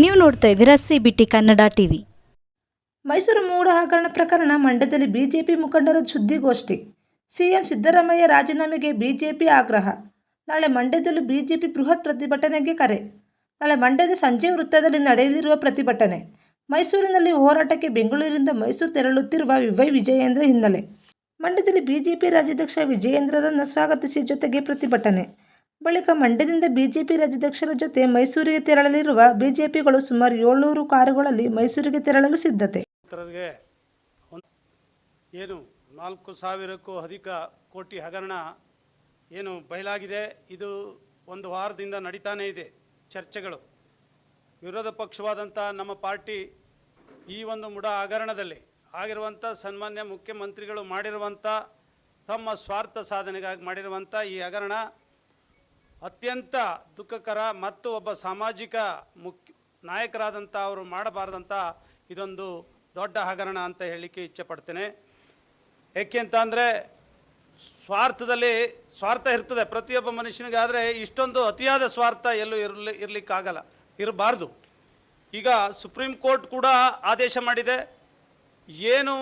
ನೀವು ನೋಡ್ತಾ ಇದ್ದೀರಾ CBT ಕನ್ನಡ ಟಿವಿ. ಮೈಸೂರು ಮೂಡ ಹಗರಣ ಪ್ರಕರಣ ಮಂಡ್ಯದಲ್ಲಿ ಬಿಜೆಪಿ ಮುಖಂಡರ ಸುದ್ದಿಗೋಷ್ಠಿ. ಸಿಎಂ ಸಿದ್ದರಾಮಯ್ಯ ರಾಜೀನಾಮೆಗೆ ಬಿಜೆಪಿ ಆಗ್ರಹ. ನಾಳೆ ಮಂಡ್ಯದಲ್ಲೂ ಬಿಜೆಪಿ ಬೃಹತ್ ಪ್ರತಿಭಟನೆಗೆ ಕರೆ. ನಾಳೆ ಮಂಡ್ಯದ ಸಂಜೆ ವೃತ್ತದಲ್ಲಿ ನಡೆಯಲಿರುವ ಪ್ರತಿಭಟನೆ. ಮೈಸೂರಿನಲ್ಲಿ ಹೋರಾಟಕ್ಕೆ ಬೆಂಗಳೂರಿನಿಂದ ಮೈಸೂರು ತೆರಳುತ್ತಿರುವ ವಿಜಯೇಂದ್ರ ಹಿನ್ನೆಲೆ. ಮಂಡ್ಯದಲ್ಲಿ ಬಿಜೆಪಿ ರಾಜ್ಯಾಧ್ಯಕ್ಷ ವಿಜಯೇಂದ್ರರನ್ನು ಸ್ವಾಗತಿಸಿ ಜೊತೆಗೆ ಪ್ರತಿಭಟನೆ. ಬಳಿಕ ಮಂಡ್ಯದಿಂದ ಬಿಜೆಪಿ ರಾಜ್ಯಾಧ್ಯಕ್ಷರ ಜೊತೆ ಮೈಸೂರಿಗೆ ತೆರಳಲಿರುವ ಬಿಜೆಪಿಗಳು ಸುಮಾರು 700 ಕಾರುಗಳಲ್ಲಿ ಮೈಸೂರಿಗೆ ತೆರಳಲು ಸಿದ್ಧತೆ. ಏನು 4,000ಕ್ಕೂ ಅಧಿಕ ಕೋಟಿ ಹಗರಣ ಏನು ಬಯಲಾಗಿದೆ. ಇದು ಒಂದು ವಾರದಿಂದ ನಡೀತಾನೇ ಇದೆ ಚರ್ಚೆಗಳು. ವಿರೋಧ ಪಕ್ಷವಾದಂಥ ನಮ್ಮ ಪಾರ್ಟಿ ಈ ಒಂದು ಮುಡ ಹಗರಣದಲ್ಲಿ ಆಗಿರುವಂಥ ಸನ್ಮಾನ್ಯ ಮುಖ್ಯಮಂತ್ರಿಗಳು ಮಾಡಿರುವಂಥ ತಮ್ಮ ಸ್ವಾರ್ಥ ಸಾಧನೆಗಾಗಿ ಮಾಡಿರುವಂಥ ಈ ಹಗರಣ ಅತ್ಯಂತ ದುಃಖಕರ ಮತ್ತು ಒಬ್ಬ ಸಾಮಾಜಿಕ ನಾಯಕರಾದಂಥ ಅವರು ಮಾಡಬಾರ್ದಂಥ ಇದೊಂದು ದೊಡ್ಡ ಹಗರಣ ಅಂತ ಹೇಳಲಿಕ್ಕೆ ಇಚ್ಛೆ ಪಡ್ತೇನೆ. ಏಕೆ ಅಂತ ಅಂದರೆ ಸ್ವಾರ್ಥದಲ್ಲಿ ಸ್ವಾರ್ಥ ಇರ್ತದೆ ಪ್ರತಿಯೊಬ್ಬ ಮನುಷ್ಯನಿಗೆ. ಆದರೆ ಇಷ್ಟೊಂದು ಅತಿಯಾದ ಸ್ವಾರ್ಥ ಎಲ್ಲೂ ಇರಲಿಕ್ಕಾಗಲ್ಲ, ಇರಬಾರ್ದು. ಈಗ ಸುಪ್ರೀಂ ಕೋರ್ಟ್ ಕೂಡ ಆದೇಶ ಮಾಡಿದೆ, ಏನು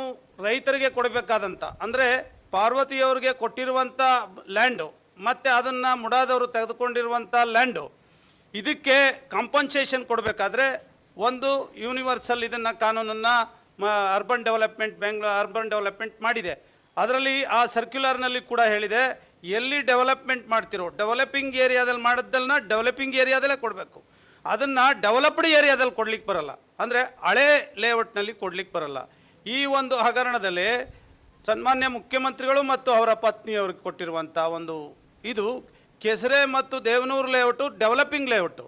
ರೈತರಿಗೆ ಕೊಡಬೇಕಾದಂಥ ಅಂದರೆ ಪಾರ್ವತಿಯವರಿಗೆ ಕೊಟ್ಟಿರುವಂಥ ಲ್ಯಾಂಡು ಮತ್ತು ಅದನ್ನು ಮುಡಾದವರು ತೆಗೆದುಕೊಂಡಿರುವಂಥ ಲ್ಯಾಂಡು ಇದಕ್ಕೆ ಕಾಂಪನ್ಸೇಷನ್ ಕೊಡಬೇಕಾದ್ರೆ ಒಂದು ಯೂನಿವರ್ಸಲ್ ಇದನ್ನು ಕಾನೂನನ್ನು ಅರ್ಬನ್ ಡೆವಲಪ್ಮೆಂಟ್ ಮಾಡಿದೆ. ಅದರಲ್ಲಿ ಆ ಸರ್ಕ್ಯುಲರ್ನಲ್ಲಿ ಕೂಡ ಹೇಳಿದೆ, ಎಲ್ಲಿ ಡೆವಲಪ್ಮೆಂಟ್ ಮಾಡ್ತಿರೋ ಡೆವಲಪಿಂಗ್ ಏರಿಯಾದಲ್ಲಿ ಮಾಡಿದ್ದನ್ನ ಡೆವಲಪಿಂಗ್ ಏರಿಯಾದಲ್ಲೇ ಕೊಡಬೇಕು, ಅದನ್ನು ಡೆವಲಪ್ಡ್ ಏರಿಯಾದಲ್ಲಿ ಕೊಡ್ಲಿಕ್ಕೆ ಬರಲ್ಲ, ಅಂದರೆ ಹಳೆ ಲೇಔಟ್ನಲ್ಲಿ ಕೊಡ್ಲಿಕ್ಕೆ ಬರಲ್ಲ. ಈ ಒಂದು ಹಗರಣದಲ್ಲಿ ಸನ್ಮಾನ್ಯ ಮುಖ್ಯಮಂತ್ರಿಗಳು ಮತ್ತು ಅವರ ಪತ್ನಿಯವ್ರಿಗೆ ಕೊಟ್ಟಿರುವಂಥ ಒಂದು ಇದು ಕೆಸರೆ ಮತ್ತು ದೇವನೂರು ಲೇಔಟು ಡೆವಲಪಿಂಗ್ ಲೇಔಟು.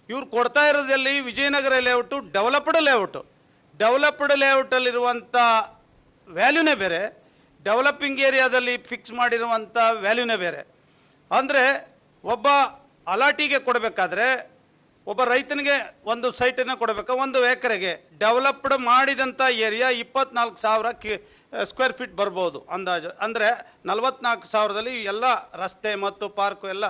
ಇವ್ರು ಕೊಡ್ತಾ ಇರೋದಲ್ಲಿ ವಿಜಯನಗರ ಲೇಔಟು ಡೆವಲಪ್ಡ್ ಲೇಔಟಲ್ಲಿರುವಂಥ ವ್ಯಾಲ್ಯೂನೇ ಬೇರೆ, ಡೆವಲಪಿಂಗ್ ಏರಿಯಾದಲ್ಲಿ ಫಿಕ್ಸ್ ಮಾಡಿರುವಂಥ ವ್ಯಾಲ್ಯೂನೇ ಬೇರೆ. ಅಂದರೆ ಒಬ್ಬ ಅಲಾಟಿಗೆ ಕೊಡಬೇಕಾದ್ರೆ ಒಬ್ಬ ರೈತನಿಗೆ ಒಂದು ಸೈಟನ್ನು ಕೊಡಬೇಕು, 1 ಎಕರೆಗೆ ಡೆವಲಪ್ಡ್ ಮಾಡಿದಂಥ ಏರಿಯಾ 24,000 ಸ್ಕ್ವೇರ್ ಫೀಟ್ ಬರ್ಬೋದು ಅಂದಾಜು. ಅಂದರೆ 44,000ದಲ್ಲಿ ಎಲ್ಲ ರಸ್ತೆ ಮತ್ತು ಪಾರ್ಕು ಎಲ್ಲ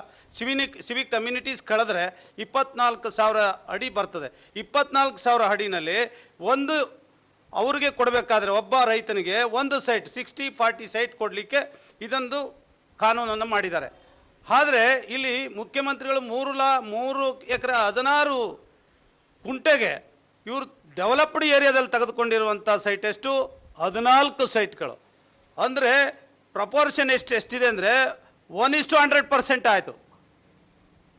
ಸಿವಿಕ್ ಕಮ್ಯುನಿಟೀಸ್ ಕಳೆದ್ರೆ 24,000 ಅಡಿ ಬರ್ತದೆ. 24,000 ಅಡಿನಲ್ಲಿ ಒಂದು ಅವ್ರಿಗೆ ಕೊಡಬೇಕಾದ್ರೆ ಒಬ್ಬ ರೈತನಿಗೆ ಒಂದು ಸೈಟ್ 60-40 ಸೈಟ್ ಕೊಡಲಿಕ್ಕೆ ಇದೊಂದು ಕಾನೂನನ್ನು ಮಾಡಿದ್ದಾರೆ. ಆದರೆ ಇಲ್ಲಿ ಮುಖ್ಯಮಂತ್ರಿಗಳು 3 ಎಕರೆ 16 ಗುಂಟೆಗೆ ಇವರು ಡೆವಲಪ್ಡ್ ಏರಿಯಾದಲ್ಲಿ ತೆಗೆದುಕೊಂಡಿರುವಂಥ ಸೈಟ್ ಎಷ್ಟು 14 ಸೈಟ್ಗಳು. ಅಂದರೆ ಪ್ರಪೋರ್ಷನ್ ಎಷ್ಟಿದೆ ಅಂದರೆ 1:100% ಆಯಿತು.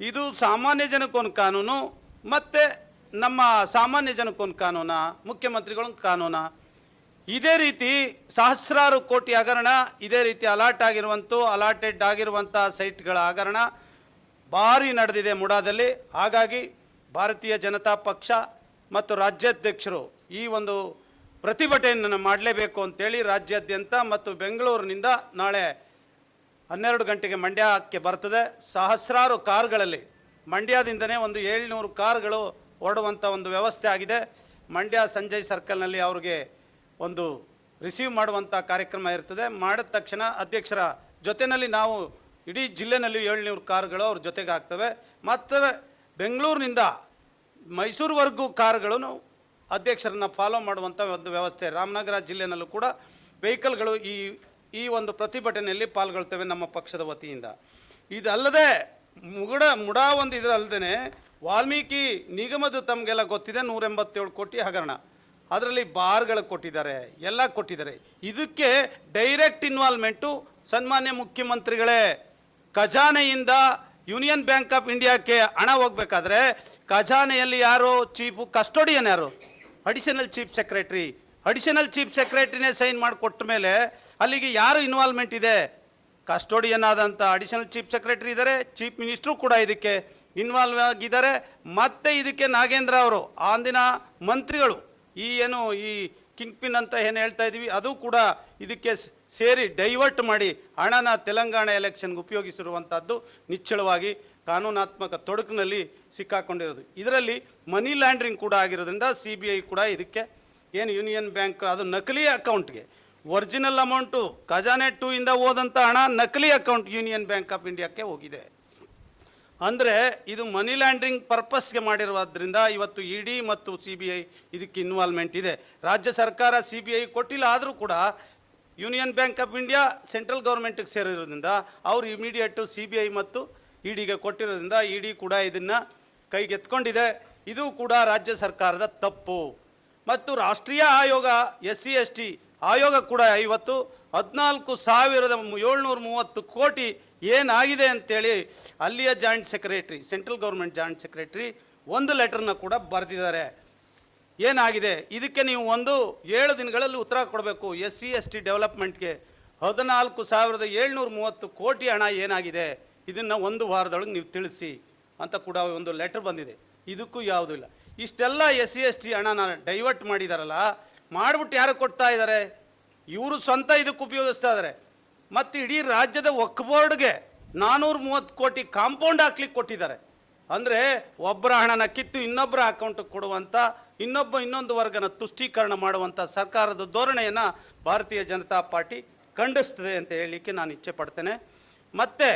ಇದು ಸಾಮಾನ್ಯ ಜನಕ್ಕೊಂದು ಕಾನೂನು ಮತ್ತು ನಮ್ಮ ಸಾಮಾನ್ಯ ಜನಕ್ಕೊಂದು ಕಾನೂನು, ಮುಖ್ಯಮಂತ್ರಿಗಳೊಂದು ಕಾನೂನು. ಇದೇ ರೀತಿ ಸಹಸ್ರಾರು ಕೋಟಿ ಹಗರಣ, ಇದೇ ರೀತಿ ಅಲಾಟೆಡ್ ಆಗಿರುವಂಥ ಸೈಟ್ಗಳ ಹಗರಣ ಭಾರಿ ನಡೆದಿದೆ ಮುಡಾದಲ್ಲಿ. ಹಾಗಾಗಿ ಭಾರತೀಯ ಜನತಾ ಪಕ್ಷ ಮತ್ತು ರಾಜ್ಯಾಧ್ಯಕ್ಷರು ಈ ಒಂದು ಪ್ರತಿಭಟನೆಯನ್ನು ಮಾಡಲೇಬೇಕು ಅಂತೇಳಿ ರಾಜ್ಯಾದ್ಯಂತ ಮತ್ತು ಬೆಂಗಳೂರಿನಿಂದ ನಾಳೆ 12 ಗಂಟೆಗೆ ಮಂಡ್ಯಕ್ಕೆ ಬರ್ತದೆ. ಸಹಸ್ರಾರು ಕಾರುಗಳಲ್ಲಿ ಮಂಡ್ಯದಿಂದನೇ ಒಂದು 700 ಕಾರುಗಳು ಹೊರಡುವಂಥ ಒಂದು ವ್ಯವಸ್ಥೆ ಆಗಿದೆ. ಮಂಡ್ಯ ಸಂಜಯ್ ಸರ್ಕಲ್ನಲ್ಲಿ ಅವ್ರಿಗೆ ಒಂದು ರಿಸೀವ್ ಮಾಡುವಂಥ ಕಾರ್ಯಕ್ರಮ ಇರ್ತದೆ. ಮಾಡಿದ ತಕ್ಷಣ ಅಧ್ಯಕ್ಷರ ಜೊತೆಯಲ್ಲಿ ನಾವು ಇಡೀ ಜಿಲ್ಲೆನಲ್ಲಿ 700 ಕಾರುಗಳು ಅವ್ರ ಜೊತೆಗೆ ಆಗ್ತವೆ. ಮತ್ತು ಬೆಂಗಳೂರಿನಿಂದ ಮೈಸೂರುವರೆಗೂ ಕಾರುಗಳನ್ನು ಅಧ್ಯಕ್ಷರನ್ನು ಫಾಲೋ ಮಾಡುವಂಥ ಒಂದು ವ್ಯವಸ್ಥೆ. ರಾಮನಗರ ಜಿಲ್ಲೆನಲ್ಲೂ ಕೂಡ ವೆಹಿಕಲ್ಗಳು ಈ ಒಂದು ಪ್ರತಿಭಟನೆಯಲ್ಲಿ ಪಾಲ್ಗೊಳ್ತೇವೆ ನಮ್ಮ ಪಕ್ಷದ ವತಿಯಿಂದ. ಇದಲ್ಲದೆ ಮುಡಾ ಒಂದು ಇದಲ್ಲದೆ ವಾಲ್ಮೀಕಿ ನಿಗಮದ ತಮಗೆಲ್ಲ ಗೊತ್ತಿದೆ 187 ಕೋಟಿ ಹಗರಣ. ಅದರಲ್ಲಿ ಬಾರ್ಗಳು ಕೊಟ್ಟಿದ್ದಾರೆ, ಎಲ್ಲ ಕೊಟ್ಟಿದ್ದಾರೆ. ಇದಕ್ಕೆ ಡೈರೆಕ್ಟ್ ಇನ್ವಾಲ್ವ್ಮೆಂಟು ಸನ್ಮಾನ್ಯ ಮುಖ್ಯಮಂತ್ರಿಗಳೇ. ಖಜಾನೆಯಿಂದ ಯೂನಿಯನ್ ಬ್ಯಾಂಕ್ ಆಫ್ ಇಂಡಿಯಾಕ್ಕೆ ಹಣ ಹೋಗಬೇಕಾದ್ರೆ ಖಜಾನೆಯಲ್ಲಿ ಯಾರು ಚೀಫು ಕಸ್ಟೋಡಿಯನ್ ಯಾರು? ಅಡಿಷನಲ್ ಚೀಫ್ ಸೆಕ್ರೆಟರಿನೇ ಸೈನ್ ಮಾಡಿಕೊಟ್ಟ ಮೇಲೆ ಅಲ್ಲಿಗೆ ಯಾರು ಇನ್ವಾಲ್ವ್ಮೆಂಟ್ ಇದೆ? ಕಸ್ಟೋಡಿಯನ್ ಆದಂಥ ಅಡಿಷನಲ್ ಚೀಫ್ ಸೆಕ್ರೆಟರಿ ಇದ್ದಾರೆ, ಚೀಫ್ ಮಿನಿಸ್ಟ್ರು ಕೂಡ ಇದಕ್ಕೆ ಇನ್ವಾಲ್ವ್ ಆಗಿದ್ದಾರೆ. ಮತ್ತು ಇದಕ್ಕೆ ನಾಗೇಂದ್ರ ಅವರು ಅಂದಿನ ಮಂತ್ರಿಗಳು ಈ ಕಿಂಗ್ ಪಿನ್ ಅಂತ ಏನು ಹೇಳ್ತಾ ಇದ್ದೀವಿ ಅದು ಕೂಡ ಇದಕ್ಕೆ ಸೇರಿ ಡೈವರ್ಟ್ ಮಾಡಿ ಹಣನ ತೆಲಂಗಾಣ ಎಲೆಕ್ಷನ್ಗೆ ಉಪಯೋಗಿಸಿರುವಂಥದ್ದು ನಿಚ್ಚಳವಾಗಿ ಕಾನೂನಾತ್ಮಕ ತೊಡಕಿನಲ್ಲಿ ಸಿಕ್ಕಾಕೊಂಡಿರೋದು. ಇದರಲ್ಲಿ ಮನಿ ಲ್ಯಾಂಡ್ರಿಂಗ್ ಕೂಡ ಆಗಿರೋದ್ರಿಂದ CBI ಕೂಡ ಇದಕ್ಕೆ ಏನು ಯೂನಿಯನ್ ಬ್ಯಾಂಕ್ ಅದು ನಕಲಿ ಅಕೌಂಟ್ಗೆ ಒರಿಜಿನಲ್ ಅಮೌಂಟು ಖಜಾನೆ 2 ಇಂದ ಹೋದಂಥ ಹಣ ನಕಲಿ ಅಕೌಂಟ್ ಯೂನಿಯನ್ ಬ್ಯಾಂಕ್ ಆಫ್ ಇಂಡಿಯಾಕ್ಕೆ ಹೋಗಿದೆ. ಅಂದರೆ ಇದು ಮನಿ ಲ್ಯಾಂಡ್ರಿಂಗ್ ಪರ್ಪಸ್ಗೆ ಮಾಡಿರುವುದರಿಂದ ಇವತ್ತು ಇ ಡಿ ಮತ್ತು CBI ಇದಕ್ಕೆ ಇನ್ವಾಲ್ವ್ಮೆಂಟ್ ಇದೆ. ರಾಜ್ಯ ಸರ್ಕಾರ CBI ಕೊಟ್ಟಿಲ್ಲ, ಆದರೂ ಕೂಡ Union Bank of India central ಗೌರ್ಮೆಂಟಿಗೆ ಸೇರಿರೋದ್ರಿಂದ ಅವರು ಇಮಿಡಿಯೇಟು CBI ಮತ್ತು ಇ ಡಿಗೆ ಕೊಟ್ಟಿರೋದ್ರಿಂದ ಇ ಡಿ ಕೂಡ ಇದನ್ನು ಕೈಗೆತ್ಕೊಂಡಿದೆ. ಇದು ಕೂಡ ರಾಜ್ಯ ಸರ್ಕಾರದ ತಪ್ಪು. ಮತ್ತು ರಾಷ್ಟ್ರೀಯ ಆಯೋಗ SC ST ಆಯೋಗ ಕೂಡ ಇವತ್ತು 14,730 ಕೋಟಿ ಏನಾಗಿದೆ ಅಂತೇಳಿ ಅಲ್ಲಿಯ joint secretary, central government joint secretary ಒಂದು ಲೆಟರ್ನ ಕೂಡ ಬರೆದಿದ್ದಾರೆ. ಏನಾಗಿದೆ ಇದಕ್ಕೆ ನೀವು 7 ದಿನಗಳಲ್ಲಿ ಉತ್ತರ ಕೊಡಬೇಕು. SC ST ಡೆವಲಪ್ಮೆಂಟ್ಗೆ 14,730 ಕೋಟಿ ಹಣ ಏನಾಗಿದೆ ಇದನ್ನು 1 ವಾರದೊಳಗೆ ನೀವು ತಿಳಿಸಿ ಅಂತ ಕೂಡ ಒಂದು ಲೆಟರ್ ಬಂದಿದೆ. ಇದಕ್ಕೂ ಯಾವುದೂ ಇಲ್ಲ. ಇಷ್ಟೆಲ್ಲ SC ST ಹಣನ ಡೈವರ್ಟ್ ಮಾಡಿದಾರಲ್ಲ, ಮಾಡಿಬಿಟ್ಟು ಯಾರು ಕೊಡ್ತಾ ಇದ್ದಾರೆ? ಇವರು ಸ್ವಂತ ಇದಕ್ಕೆ ಉಪಯೋಗಿಸ್ತಾ ಇದ್ದಾರೆ. ಮತ್ತು ಇಡೀ ರಾಜ್ಯದ ವಕ್ಫ್ ಬೋರ್ಡ್ಗೆ 430 ಕೋಟಿ ಕಾಂಪೌಂಡ್ ಹಾಕ್ಲಿಕ್ಕೆ ಕೊಟ್ಟಿದ್ದಾರೆ. ಅಂದರೆ ಒಬ್ಬರ ಹಣನ ಕಿತ್ತು ಇನ್ನೊಬ್ಬರ ಅಕೌಂಟಿಗೆ ಕೊಡುವಂಥ, ಇನ್ನೊಂದು ವರ್ಗನ ತುಷ್ಟೀಕರಣ ಮಾಡುವಂಥ ಸರ್ಕಾರದ ಧೋರಣೆಯನ್ನು ಭಾರತೀಯ ಜನತಾ ಪಾರ್ಟಿ ಖಂಡಿಸ್ತದೆ ಅಂತ ಹೇಳಲಿಕ್ಕೆ ನಾನು ಇಚ್ಛೆ ಪಡ್ತೇನೆ. ಮತ್ತು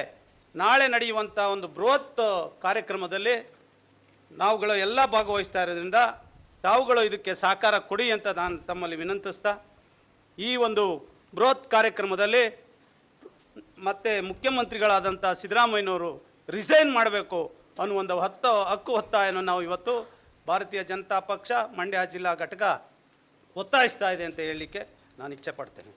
ನಾಳೆ ನಡೆಯುವಂಥ ಒಂದು ಬೃಹತ್ ಕಾರ್ಯಕ್ರಮದಲ್ಲಿ ನಾವುಗಳು ಎಲ್ಲ ಭಾಗವಹಿಸ್ತಾ ಇರೋದ್ರಿಂದ ತಾವುಗಳು ಇದಕ್ಕೆ ಸಹಕಾರ ಕೊಡಿ ಅಂತ ನಾನು ತಮ್ಮಲ್ಲಿ ವಿನಂತಿಸ್ತಾ, ಈ ಒಂದು ಬೃಹತ್ ಕಾರ್ಯಕ್ರಮದಲ್ಲಿ ಮತ್ತು ಮುಖ್ಯಮಂತ್ರಿಗಳಾದಂಥ ಸಿದ್ದರಾಮಯ್ಯನವರು ರಿಸೈನ್ ಮಾಡಬೇಕು ಅನ್ನೋ ಒಂದು ಹಕ್ಕು ಒತ್ತಾಯವನ್ನು ನಾವು ಇವತ್ತು ಭಾರತೀಯ ಜನತಾ ಪಕ್ಷ ಮಂಡ್ಯ ಜಿಲ್ಲಾ ಘಟಕ ಒತ್ತಾಯಿಸ್ತಾ ಇದೆ ಅಂತ ಹೇಳಲಿಕ್ಕೆ ನಾನು ಇಚ್ಛೆ ಪಡ್ತೇನೆ.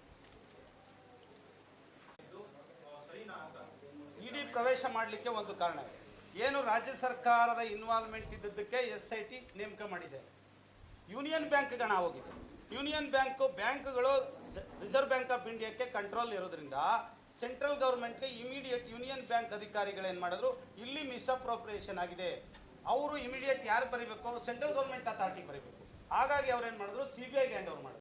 ಇಡಿ ಪ್ರವೇಶ ಮಾಡಲಿಕ್ಕೆ ಒಂದು ಕಾರಣ ಇದೆ. ಏನು ರಾಜ್ಯ ಸರ್ಕಾರದ ಇನ್ವಾಲ್ವ್ಮೆಂಟ್ ಇದ್ದದ್ದಕ್ಕೆ SIT ನೇಮಕ ಮಾಡಿದೆ. ಯೂನಿಯನ್ ಬ್ಯಾಂಕ್ಗೆ ಹಣ ಹೋಗಿದೆ. ಯೂನಿಯನ್ ಬ್ಯಾಂಕ್ಗಳು ರಿಸರ್ವ್ ಬ್ಯಾಂಕ್ ಆಫ್ ಇಂಡಿಯಾಕ್ಕೆ ಕಂಟ್ರೋಲ್ ಇರೋದ್ರಿಂದ ಸೆಂಟ್ರಲ್ ಗೌರ್ಮೆಂಟ್ಗೆ ಇಮಿಡಿಯೇಟ್ ಯೂನಿಯನ್ ಬ್ಯಾಂಕ್ ಅಧಿಕಾರಿಗಳೇನು ಮಾಡಿದ್ರು, ಇಲ್ಲಿ ಮಿಸ್ಅಪ್ರೋಪ್ರಿಯೇಷನ್ ಆಗಿದೆ, ಅವರು ಇಮಿಡಿಯೇಟ್ ಯಾರು ಬರೀಬೇಕು? ಸೆಂಟ್ರಲ್ ಗೌರ್ಮೆಂಟ್ ಅಥಾರಿಟಿ ಬರೀಬೇಕು. ಹಾಗಾಗಿ ಅವ್ರು ಏನು ಮಾಡಿದ್ರು, CBIಗೆ ಹ್ಯಾಂಡ್ ಓವರ್ ಮಾಡಿದ್ರು.